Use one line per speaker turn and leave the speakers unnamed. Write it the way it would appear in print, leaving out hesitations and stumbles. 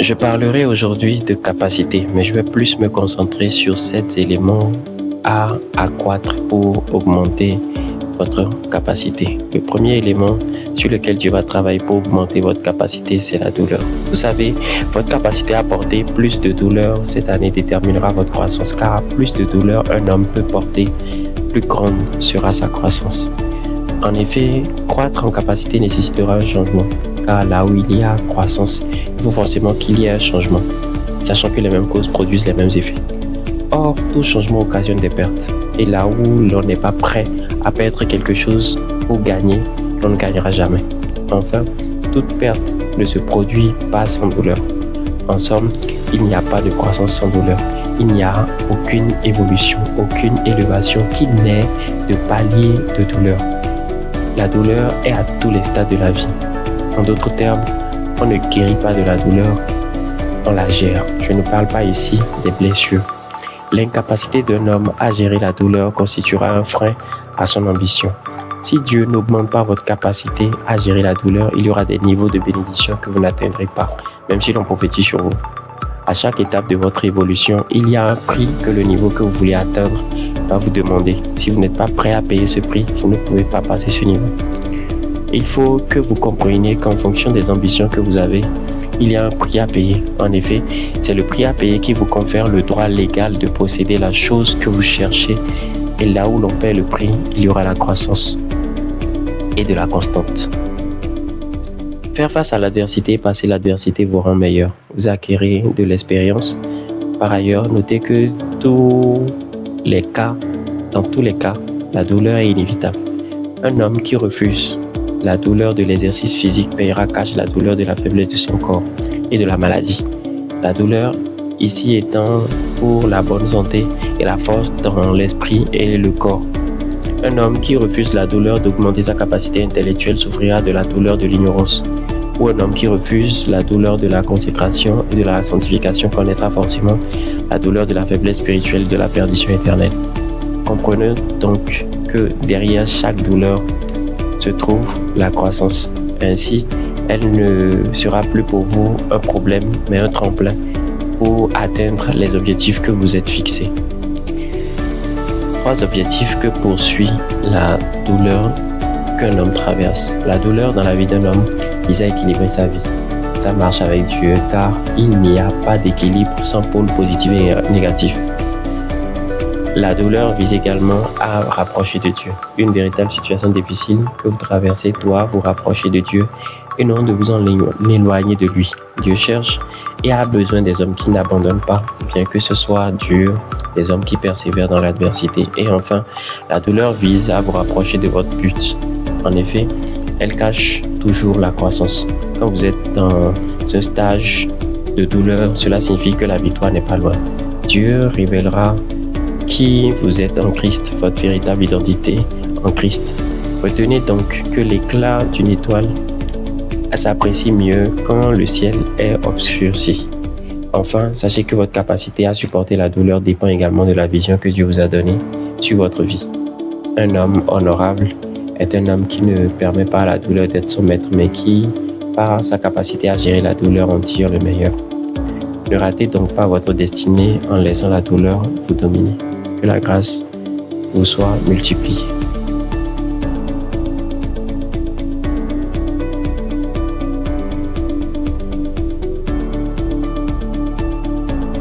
Je parlerai aujourd'hui de capacité, mais je vais plus me concentrer sur 7 éléments à accroître pour augmenter votre capacité. Le premier élément sur lequel Dieu va travailler pour augmenter votre capacité, c'est la douleur. Vous savez, votre capacité à porter plus de douleur cette année déterminera votre croissance, car plus de douleur un homme peut porter, plus grande sera sa croissance. En effet, croître en capacité nécessitera un changement, car là où il y a croissance, il faut forcément qu'il y ait un changement, sachant que les mêmes causes produisent les mêmes effets. Or, tout changement occasionne des pertes. Et là où l'on n'est pas prêt à perdre quelque chose pour gagner, l'on ne gagnera jamais. Enfin, toute perte ne se produit pas sans douleur. En somme, il n'y a pas de croissance sans douleur. Il n'y a aucune évolution, aucune élévation qui naît de palier de douleur. La douleur est à tous les stades de la vie. En d'autres termes, on ne guérit pas de la douleur, on la gère. Je ne parle pas ici des blessures. L'incapacité d'un homme à gérer la douleur constituera un frein à son ambition. Si Dieu n'augmente pas votre capacité à gérer la douleur, il y aura des niveaux de bénédiction que vous n'atteindrez pas, même si l'on prophétise sur vous. À chaque étape de votre évolution, il y a un prix que le niveau que vous voulez atteindre va vous demander. Si vous n'êtes pas prêt à payer ce prix, vous ne pouvez pas passer ce niveau. Il faut que vous compreniez qu'en fonction des ambitions que vous avez, il y a un prix à payer. En effet, c'est le prix à payer qui vous confère le droit légal de posséder la chose que vous cherchez. Et là où l'on paie le prix, il y aura la croissance et de la constante. Faire face à l'adversité et passer l'adversité vous rend meilleur. Vous acquérez de l'expérience. Par ailleurs, notez que dans tous les cas, la douleur est inévitable. Un homme qui refuse la douleur de l'exercice physique paiera cash la douleur de la faiblesse de son corps et de la maladie. La douleur, ici étant pour la bonne santé et la force dans l'esprit et le corps. Un homme qui refuse la douleur d'augmenter sa capacité intellectuelle souffrira de la douleur de l'ignorance. Ou un homme qui refuse la douleur de la consécration et de la sanctification connaîtra forcément la douleur de la faiblesse spirituelle et de la perdition éternelle. Comprenez donc que derrière chaque douleur se trouve la croissance. Ainsi, elle ne sera plus pour vous un problème, mais un tremplin pour atteindre les objectifs que vous êtes fixés. 3 objectifs que poursuit la douleur qu'un homme traverse. La douleur dans la vie d'un homme vise à équilibrer sa vie. Ça marche avec Dieu car il n'y a pas d'équilibre sans pôle positif et négatif. La douleur vise également à rapprocher de Dieu. Une véritable situation difficile que vous traversez doit vous rapprocher de Dieu et non de vous en éloigner de lui. Dieu cherche et a besoin des hommes qui n'abandonnent pas, bien que ce soit dur, des hommes qui persévèrent dans l'adversité. Et enfin, la douleur vise à vous rapprocher de votre but. En effet, elle cache toujours la croissance. Quand vous êtes dans un stage de douleur, cela signifie que la victoire n'est pas loin. Dieu révélera qui vous êtes en Christ, votre véritable identité en Christ. Retenez donc que l'éclat d'une étoile s'apprécie mieux quand le ciel est obscurci. Enfin, sachez que votre capacité à supporter la douleur dépend également de la vision que Dieu vous a donnée sur votre vie. Un homme honorable est un homme qui ne permet pas à la douleur d'être son maître, mais qui, par sa capacité à gérer la douleur, en tire le meilleur. Ne ratez donc pas votre destinée en laissant la douleur vous dominer. Que la grâce vous soit multipliée.